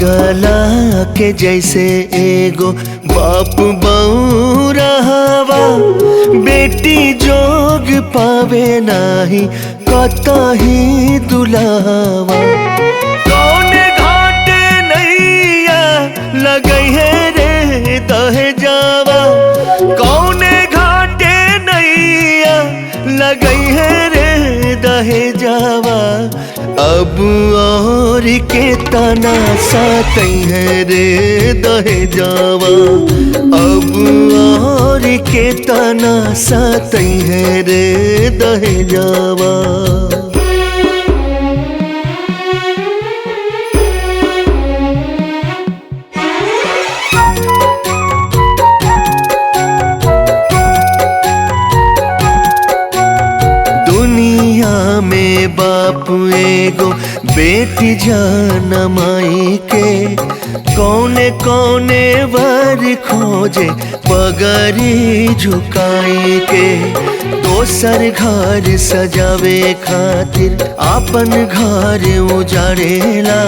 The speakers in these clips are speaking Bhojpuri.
पागला के जैसे एगो बाप बऊ रहवा, बेटी जोग पावे नाही कतही दुलावा। कौने घाटे नैया लगई है रे दहेजावा, कौने घाटे नैया लगई है रे दहेजावा। अब और के तना सातई है रे दहेजावा, अब और के तना सातई है रे दहेजावा। दुनिया में बाप एगो बेटी जनमाई के, कौने कौने वर खोजे पगड़ी झुकाई के। दोसर घर सजावे खातिर आपन घर उजाड़ेला,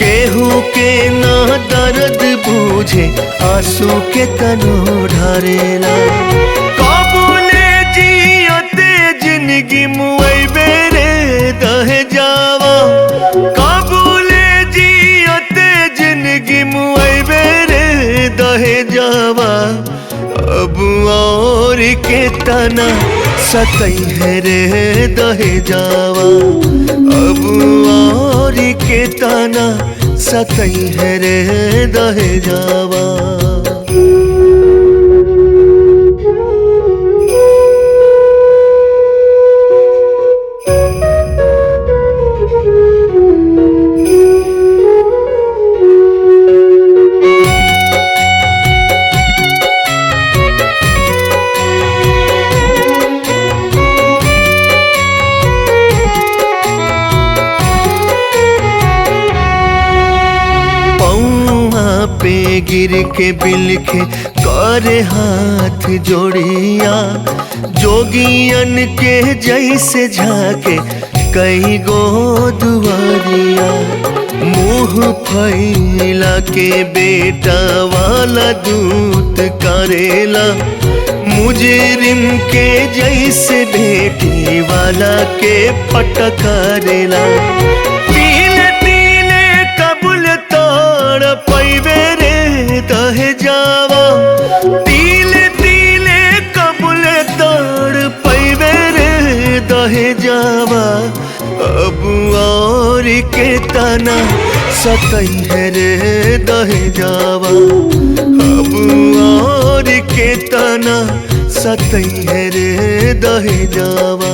केहू के ना दर्द बूझे आंसू के तनो ढारेला। काबुले जियते जिंदगी मुआइबे रे दहेजावा, काबुले जियते जिंदगी मुआइबे रे दहेजावा। अब और के तना सतई है रे दहेजावा, अब और के तना सतई है रे दहेजावा। पे गिर के बिलखे करे हाथ जोड़िया, जोगियन के जैसे झाके कई गो दुआरिया। मुँह फैला के बेटा वाला दूत करेला, मुजरिम के जैसे बेटी वाला के फटकारेला। पीले पीले कबूल तोड़ पैबे रे दहेजावा, पीले पीले कबूल तोड़ पैबे रे दहेजावा। अब और के तना सतई है रे दहेजावा, अब और के तना सतई है रे दहेजावा।